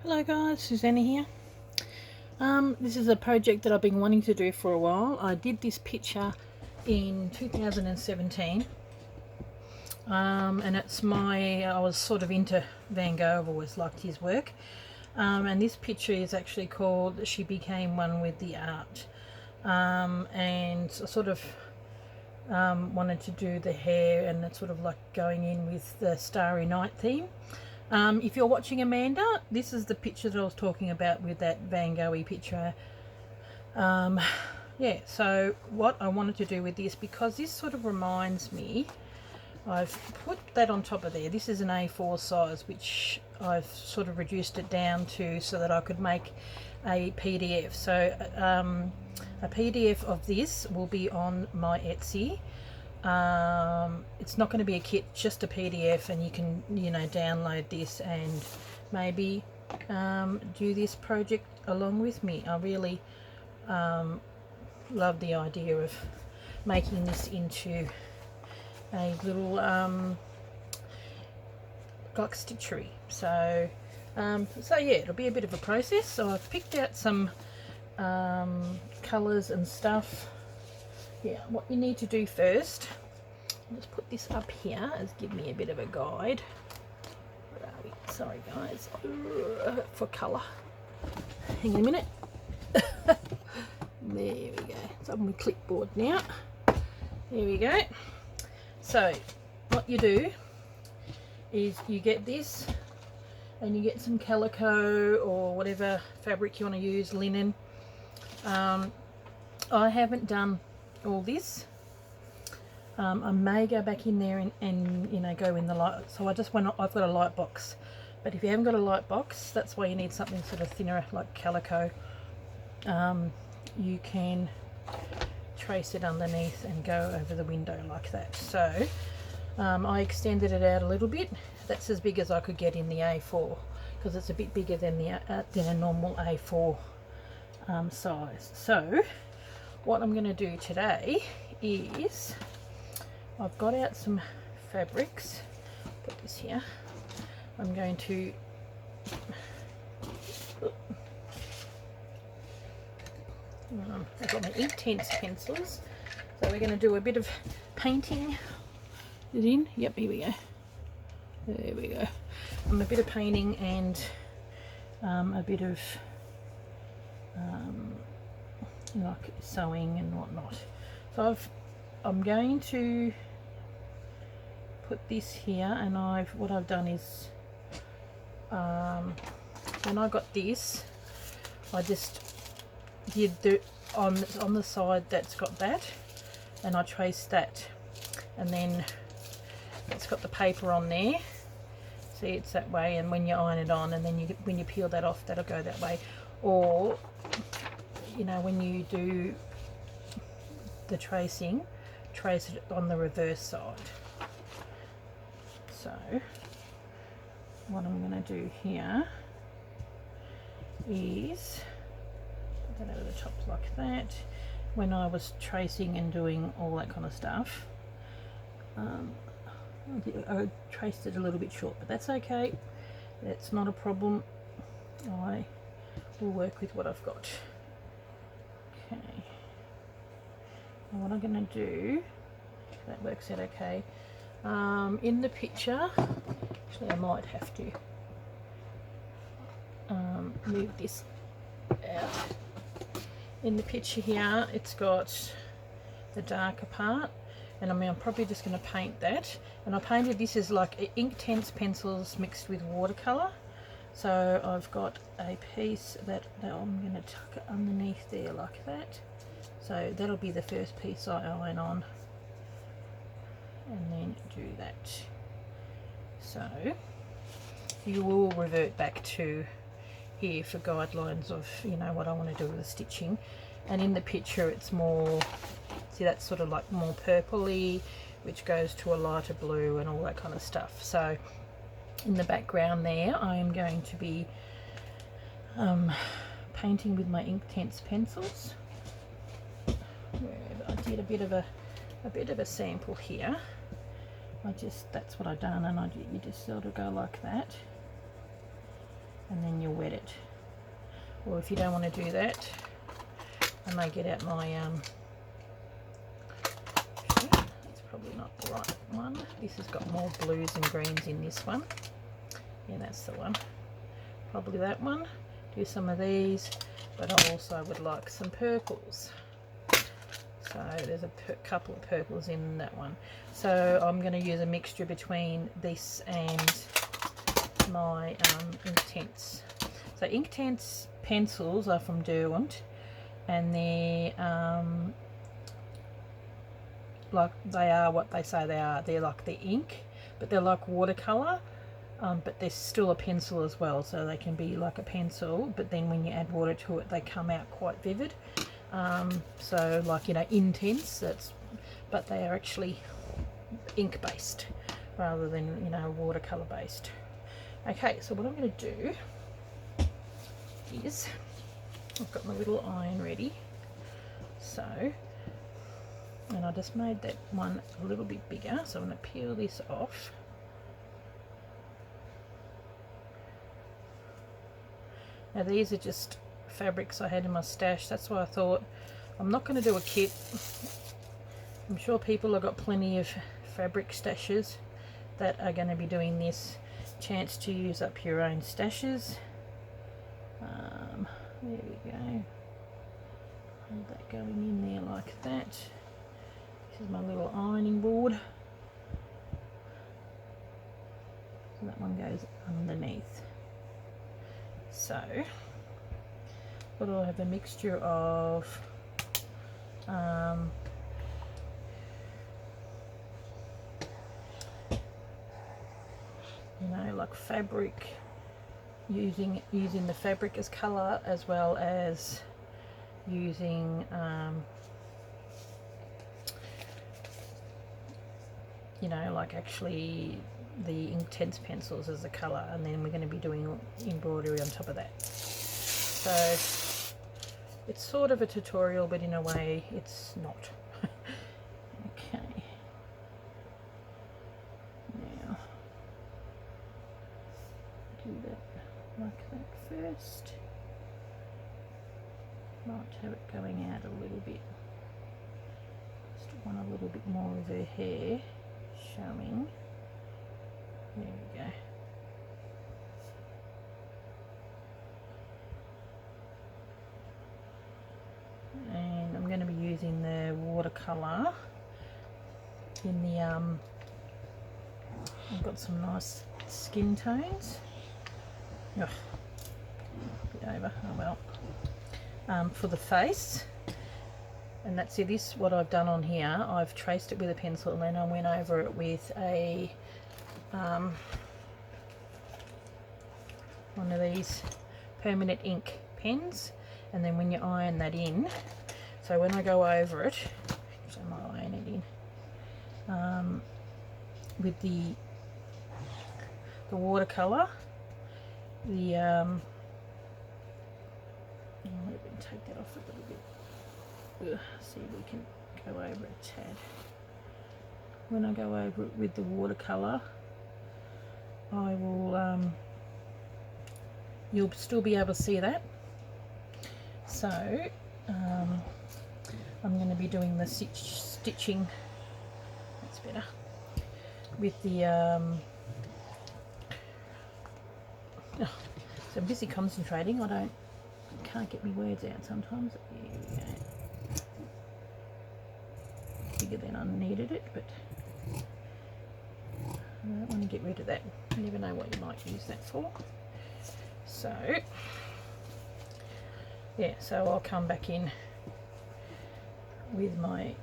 Hello guys, Susanna here. This is a project that I've been wanting to do for a while. I did this picture in 2017 and I was sort of into Van Gogh. I've always liked his work, and this picture is actually called She Became One with the Art, and I sort of wanted to do the hair, and it's sort of like going in with the Starry Night theme. If you're watching Amanda, this is the picture that I was talking about with that Van Gogh-y picture. Yeah, so what I wanted to do with this, because this sort of reminds me, I've put that on top of there. This is an A4 size, which I've sort of reduced it down to so that I could make a PDF. So a PDF of this will be on my Etsy. It's not going to be a kit, just a PDF, and you can, download this and maybe do this project along with me. I really love the idea of making this into a little like stitchery. So yeah, it'll be a bit of a process. So I've picked out some colours and stuff. Yeah, what you need to do first, I'll just put this up here as give me a bit of a guide. Where are we? Sorry guys, for colour. Hang on a minute. There we go. It's on my clipboard now. There we go. So what you do is you get this, and you get some calico or whatever fabric you want to use, linen. I haven't done all this. I may go back in there and go in the light. So I've got a light box, but if you haven't got a light box, that's why you need something sort of thinner like calico. You can trace it underneath and go over the window like that. So I extended it out a little bit. That's as big as I could get in the A4, because it's a bit bigger than a normal A4 size. So what I'm going to do today is, I've got out some fabrics. Put this here. I'm going to I've got my Inktense pencils, so we're going to do a bit of painting. Is it in? Yep, here we go. There we go. A bit of painting and a bit of like sewing and whatnot. So I'm going to put this here, and what I've done is when I got this, I just did on the side that's got that, and I traced that, and then it's got the paper on there. See, it's that way, and when you iron it on, and then when you peel that off, that'll go that way. Or when you do the tracing, trace it on the reverse side. So what I'm going to do here is put that over the top like that. When I was tracing and doing all that kind of stuff, I traced it a little bit short, but that's okay. That's not a problem. I will work with what I've got. Okay. And what I'm going to do, if that works out okay, in the picture, actually I might have to move this out. In the picture here, it's got the darker part, and I'm probably just going to paint that. And I painted this as like Inktense pencils mixed with watercolour. So I've got a piece that I'm going to tuck it underneath there like that. So that'll be the first piece I iron on, and then do that. So you will revert back to here for guidelines of what I want to do with the stitching. And in the picture it's more, see, that's sort of like more purpley, which goes to a lighter blue and all that kind of stuff. So in the background there, I am going to be painting with my Inktense pencils. Wherever I did a bit of a sample here, that's what I've done, and you just sort of go like that, and then you wet it. Or if you don't want to do that, I may get out my that's probably not the right one. This has got more blues and greens in this one. Yeah, that's the one. Probably that one. Do some of these, but I also would like some purples. So there's a couple of purples in that one. So I'm going to use a mixture between this and my Inktense. So Inktense pencils are from Derwent, and they're like, they are what they say they are. They're like the ink, but they're like watercolor, but they're still a pencil as well. So they can be like a pencil, but then when you add water to it, they come out quite vivid. So like, you know, intense, but they are actually ink based rather than, you know, watercolor based. Okay, so what I'm going to do is, I've got my little iron ready, so, and I just made that one a little bit bigger, so I'm going to peel this off. Now these are just fabrics I had in my stash. That's why I thought I'm not going to do a kit. I'm sure people have got plenty of fabric stashes that are going to be doing this. Chance to use up your own stashes. There we go. Hold that going in there like that. This is my little ironing board. So that one goes underneath. So but I'll have a mixture of you know, like fabric, using the fabric as colour, as well as using you know, like actually the Inktense pencils as a colour, and then we're going to be doing embroidery on top of that. So it's sort of a tutorial, but in a way it's not. Okay, now do that like that first. Might have it going out a little bit. Just want a little bit more of her hair showing. There we go. And I'm going to be using the watercolour in the I've got some nice skin tones. Ugh, a bit over, oh well. For the face, and that's it. This, what I've done on here, I've traced it with a pencil, and then I went over it with a one of these permanent ink pens, and then when you iron that in, so when I go over it, so I might iron it in with the watercolour, the I'm going to take that off a little bit. Ugh, see if we can go over it a tad. When I go over it with the watercolour, I will you'll still be able to see that. So I'm going to be doing the stitching, that's better, with the oh, so I'm busy concentrating, can't get my words out sometimes. There we go. Bigger than I needed it, but I don't want to get rid of that. You never know what you might use that for. So yeah, so I'll come back in with my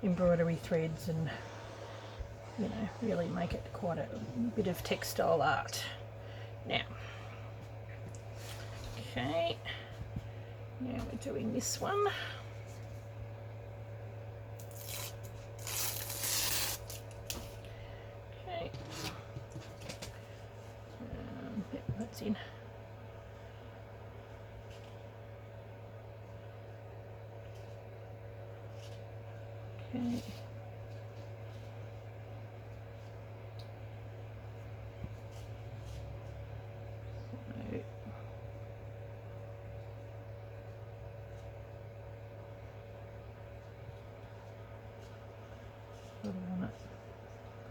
embroidery threads and, you know, really make it quite a bit of textile art. Now, okay, now we're doing this one. Okay, yep, that's in. Okay.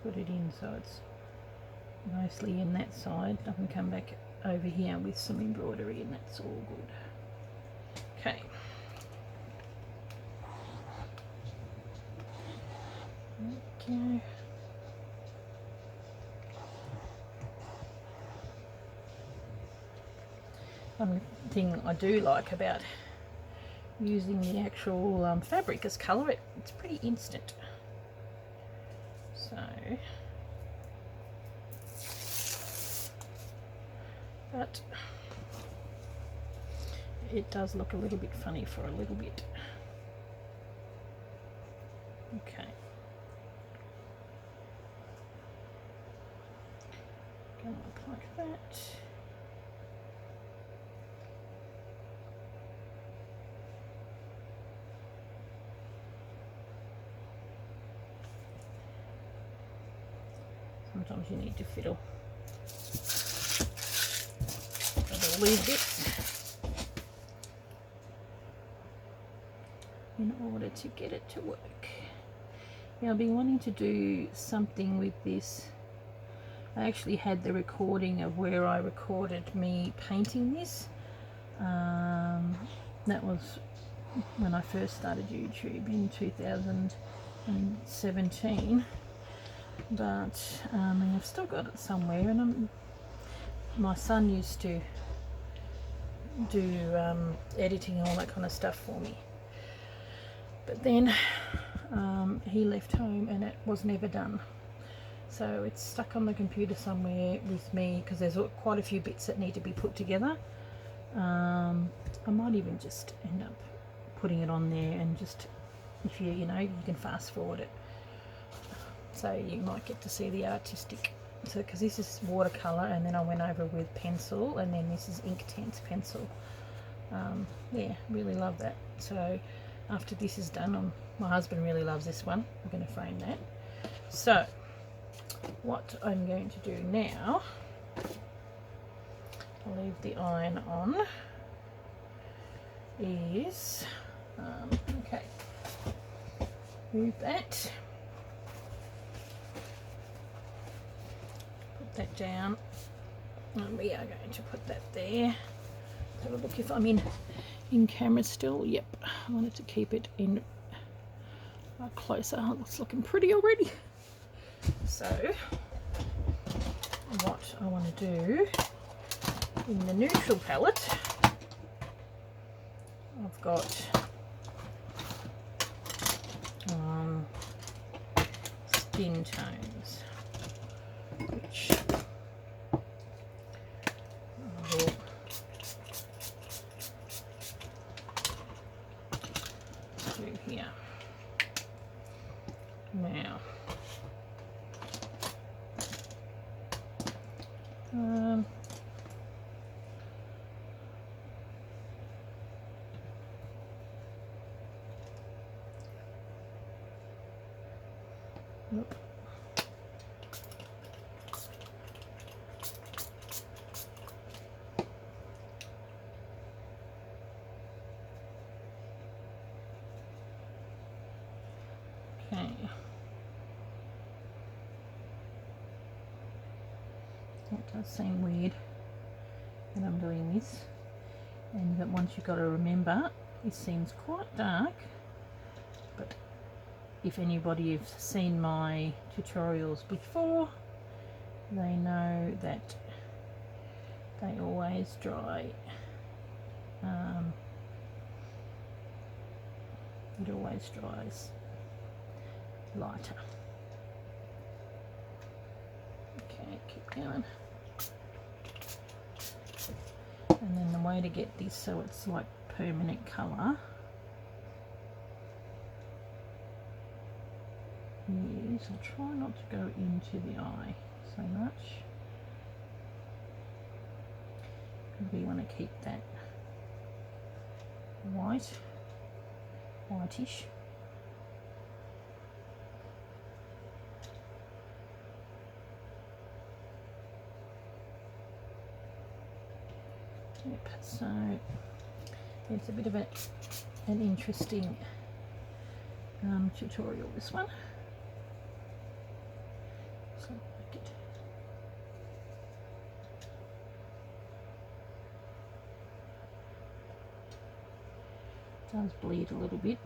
put it in so it's mostly in that side. I can come back over here with some embroidery and that's all good. Okay. Okay. One thing I do like about using the actual fabric as colour, it's pretty instant. So, but it does look a little bit funny for a little bit. Okay. Go up like that. Sometimes you need to fiddle with all these bits in order to get it to work. Now I've been wanting to do something with this. I actually had the recording of where I recorded me painting this. That was when I first started YouTube in 2017. But I've still got it somewhere, and my son used to do editing and all that kind of stuff for me. But then he left home and it was never done. So it's stuck on the computer somewhere with me because there's quite a few bits that need to be put together. I might even just end up putting it on there and just, if you can fast forward it. So you might get to see the artistic, so because this is watercolor and then I went over with pencil and then this is Inktense pencil. Yeah, really love that. So after this is done, my husband really loves this one. I'm going to frame that. So what I'm going to do now, I'll leave the iron on, is okay, move that. That down, and we are going to put that there. Have a look if I'm in camera still. Yep, I wanted to keep it in closer. Oh, it's looking pretty already. So what I want to do in the neutral palette, I've got skin tones, which I will do here. Now, nope. Okay. That does seem weird that I'm doing this, and that once you've got to remember, it seems quite dark, but if anybody has seen my tutorials before, they know that they always dry. It always dries lighter. Okay, keep going. And then the way to get this so it's like permanent colour is, I'll try not to go into the eye so much, because we want to keep that whitish. Yep, so it's a bit of an interesting tutorial, this one. does bleed a little bit.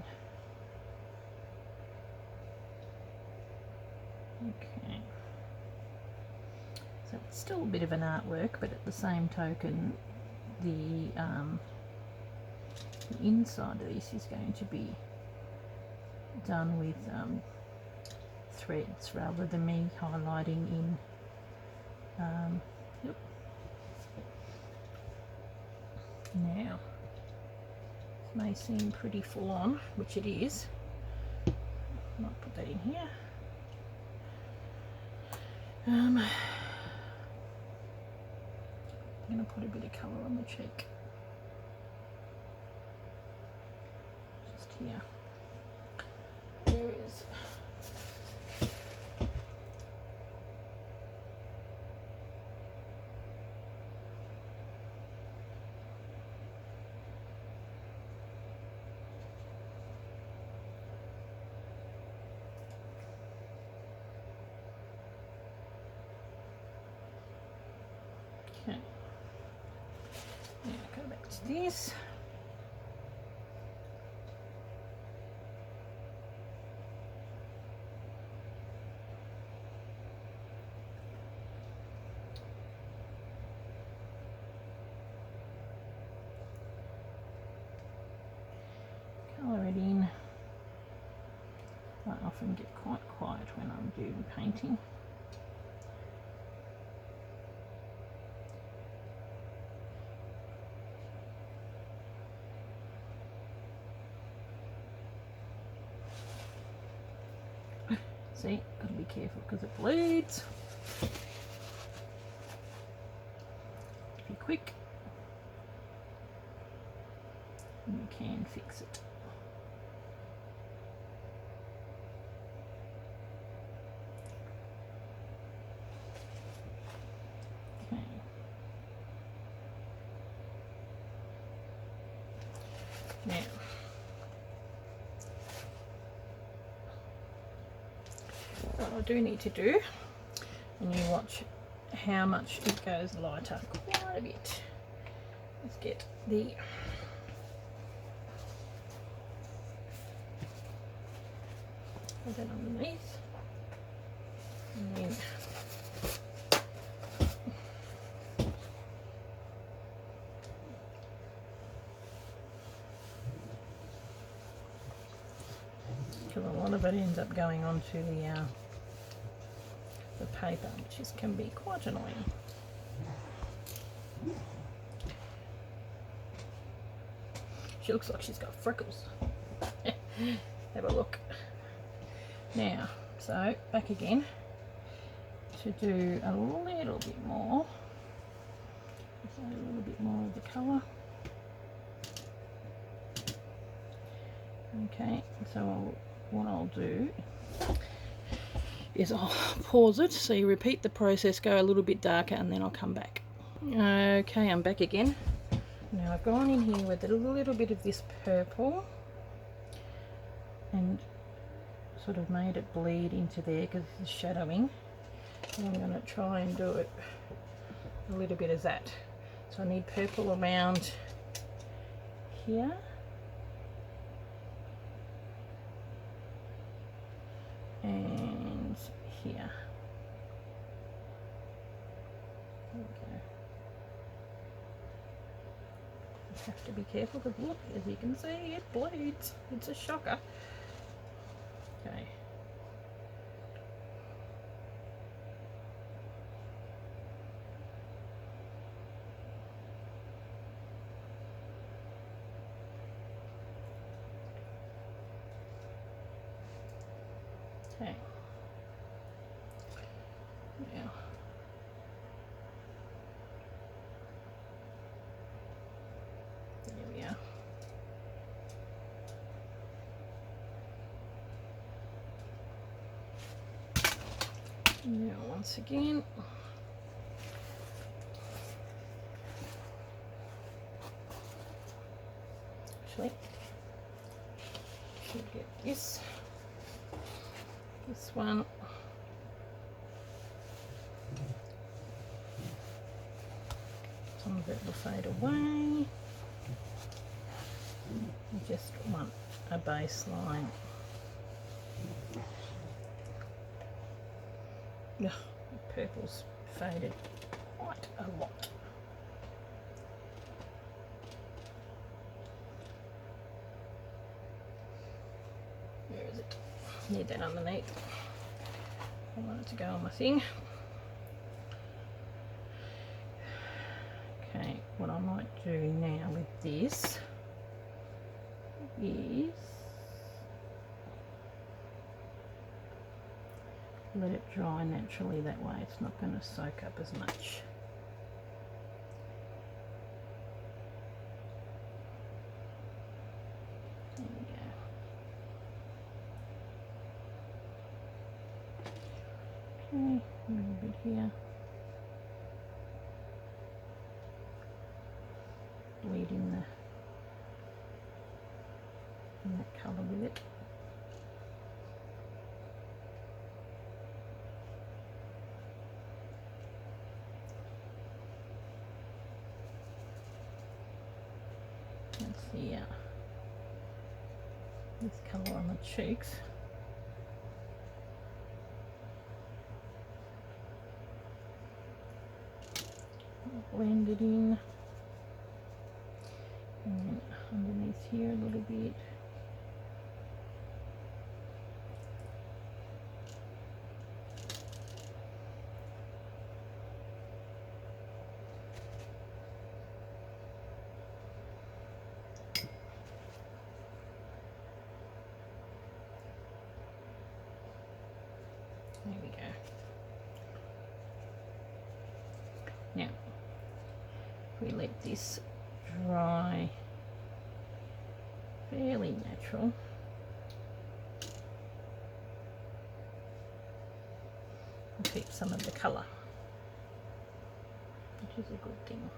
Okay. So it's still a bit of an artwork, but at the same token, the inside of this is going to be done with threads rather than me highlighting in yep. Now this may seem pretty full on, which it is. Might put that in here. I'm going to put a bit of colour on the cheek, just here. There is okay. Now go back to this. Colour it in. I often get quite quiet when I'm doing painting. See, gotta be careful because it bleeds. Be quick, and you can fix it. Okay. Now, what I do need to do, and you watch how much it goes lighter, quite a bit. Let's get the put that underneath, and then because a lot of it ends up going onto the paper, which can be quite annoying. She looks like she's got freckles. Have a look. Now, so back again to do a little bit more. So a little bit more of the colour. Okay, so what I'll do is I'll pause it, so you repeat the process, go a little bit darker, and then I'll come back. Okay, I'm back again. Now I've gone in here with a little bit of this purple and sort of made it bleed into there because it's shadowing. And I'm going to try and do it a little bit of that. So I need purple around here. And here. There we go. I have to be careful because look, as you can see, it bleeds. It's a shocker. Okay. Okay. Now, there we are. Now, once again, actually, should get this one. Some of it will fade away. I just want a baseline. Ugh, the purple's faded quite a lot. Where is it? Need that underneath. I want it to go on my thing. Okay, what I might do now with this is let it dry naturally, that way it's not going to soak up as much. There we go. Okay, a little bit here. Bleed in that colour with it. That's the this colour on the cheeks. Blend it in, and then underneath here a little bit. There we go. Now, if we let this dry fairly natural, and keep some of the colour, which is a good thing.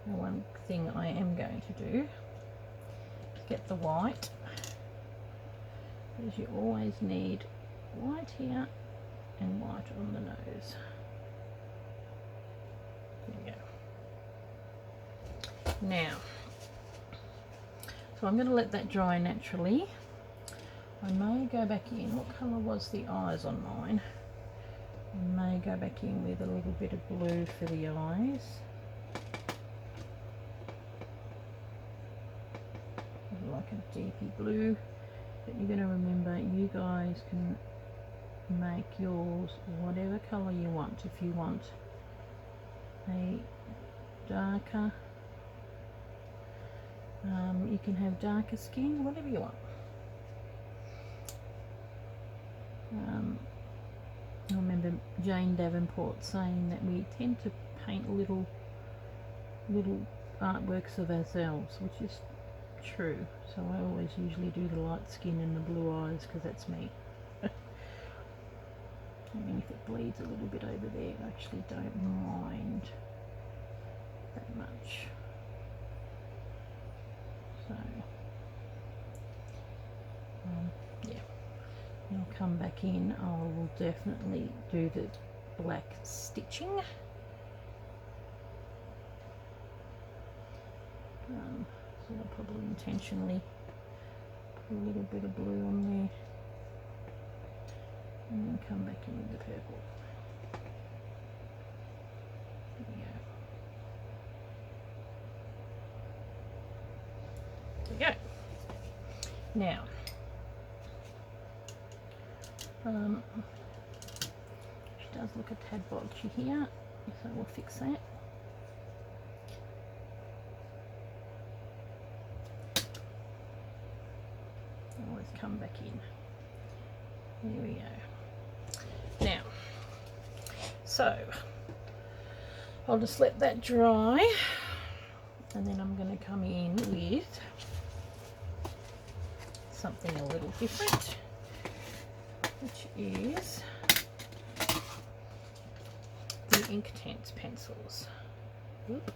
Now, one thing I am going to do is get the white, because you always need white here and white on the nose. There we go. Now, so I'm going to let that dry naturally. I may go back in. What colour was the eyes on mine? I may go back in with a little bit of blue for the eyes. Like a deepy blue. But you're going to remember, you guys can make yours whatever colour you want. If you want a darker, you can have darker skin, whatever you want. I remember Jane Davenport saying that we tend to paint little artworks of ourselves, which is true. So I always usually do the light skin and the blue eyes, because that's me. I mean, if it bleeds a little bit over there, I actually don't mind that much. So yeah, and I'll come back in. I will definitely do the black stitching. So I'll probably intentionally put a little bit of blue on there, and then come back in with the purple. There we go. Now, she does look a tad blotchy here, so we'll fix that. Always come back in. There we go. Now, so I'll just let that dry, and then I'm going to come in with something a little different, which is the Inktense pencils. Oop.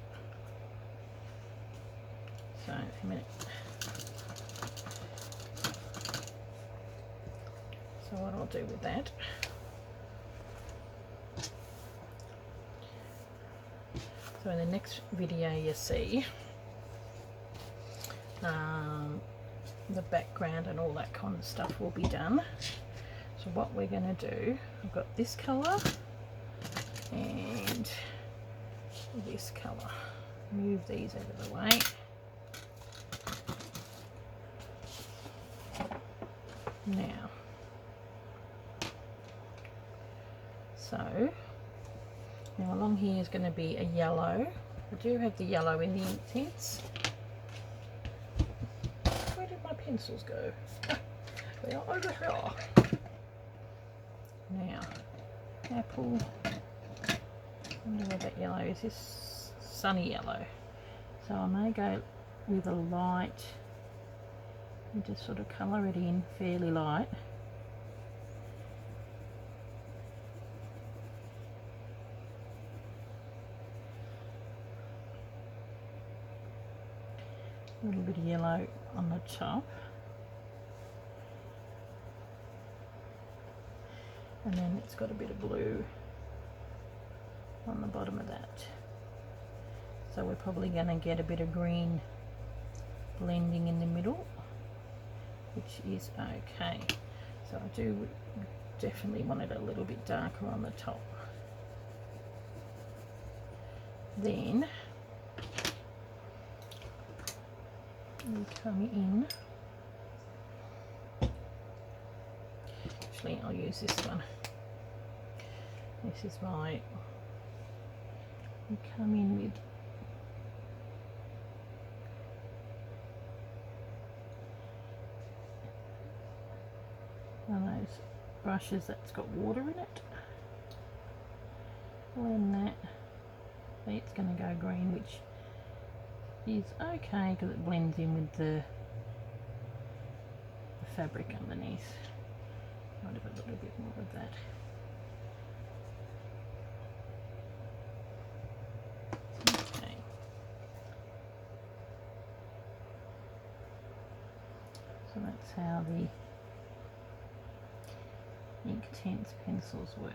So, a minute. So what I'll do with that, So in the next video you see the background and all that kind of stuff will be done. So what we're going to do, I've got this colour and this colour. Move these out of the way. Now, so now along here is going to be a yellow. I do have the yellow in the ink tints. Where did my pencils go? They are over here. Now, apple. I wonder where that yellow is. This sunny yellow. So I may go with a light and just sort of colour it in fairly light. A little bit of yellow on the top. And then it's got a bit of blue on the bottom of that. So we're probably going to get a bit of green blending in the middle, which is okay. So I do definitely want it a little bit darker on the top. Then we come in. Actually, I'll use this one. This is my. We come in with one of those brushes that's got water in it. Blend that. See, it's going to go green, which is okay because it blends in with the fabric underneath. Might have a little bit more of that. Okay. So that's how the Inktense pencils work.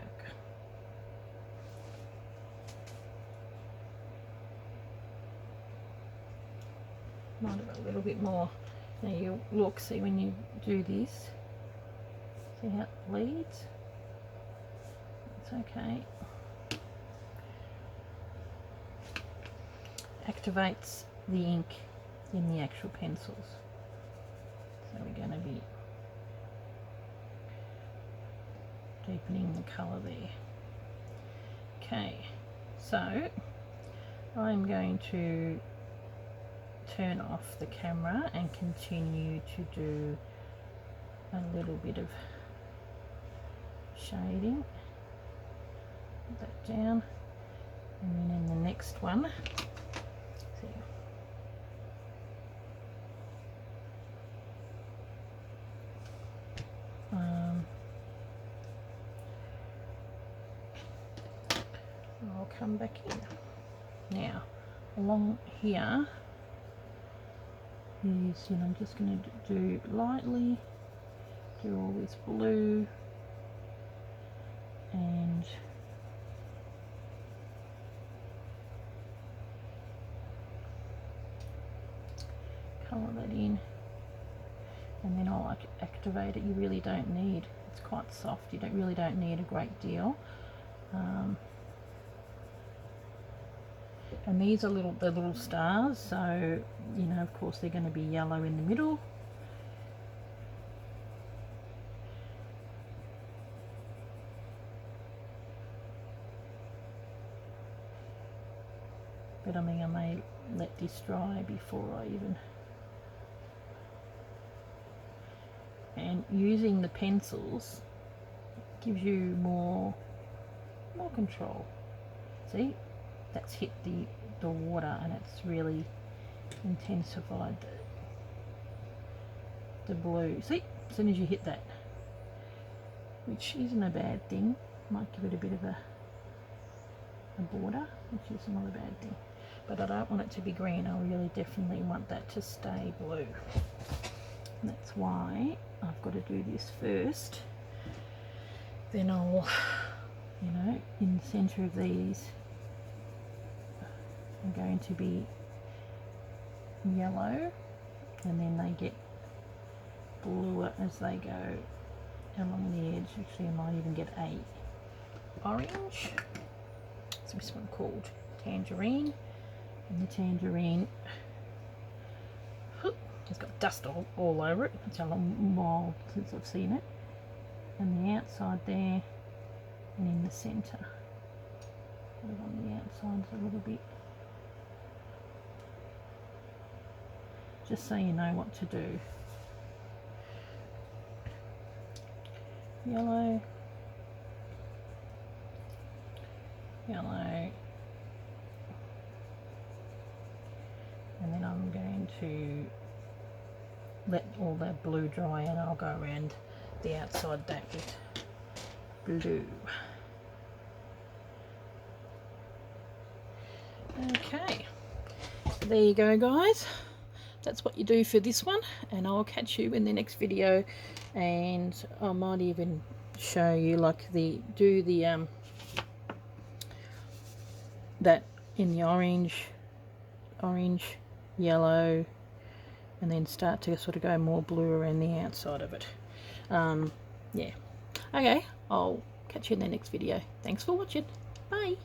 Might have a little bit more. Now you look, see when you do this, see how it bleeds? It's okay. Activates the ink in the actual pencils. So we're going to be deepening the colour there. Okay, so I'm going to turn off the camera and continue to do a little bit of shading. Put that down, and then in the next one, see, I'll come back in. Now, along here is, you know, I'm just going to do lightly, do all this blue and colour that in, and then I'll activate it. You really don't need, it's quite soft, you really don't need a great deal. And these are the little stars, so you know, of course they're going to be yellow in the middle. But I mean, I may let this dry before I even. And using the pencils gives you more control. See, that's hit the water and it's really intensified the blue. See, as soon as you hit that, which isn't a bad thing, might give it a bit of a border, which is not a bad thing. But I don't want it to be green, I really definitely want that to stay blue. And that's why I've got to do this first. Then I'll, you know, in the centre of these, are going to be yellow, and then they get bluer as they go along the edge. Actually, I might even get a orange. So this one called Tangerine, and the tangerine has got dust all over it. It's a long while since I've seen it. And the outside there, and in the centre. Put it on the outside a little bit, just so you know what to do. Yellow, yellow, and then I'm going to let all that blue dry, and I'll go around the outside that with blue. Okay, there you go, guys. That's what you do for this one, and I'll catch you in the next video. And I might even show you like that in the orange, yellow, and then start to sort of go more blue around the outside of it. Yeah, okay, I'll catch you in the next video. Thanks for watching. Bye.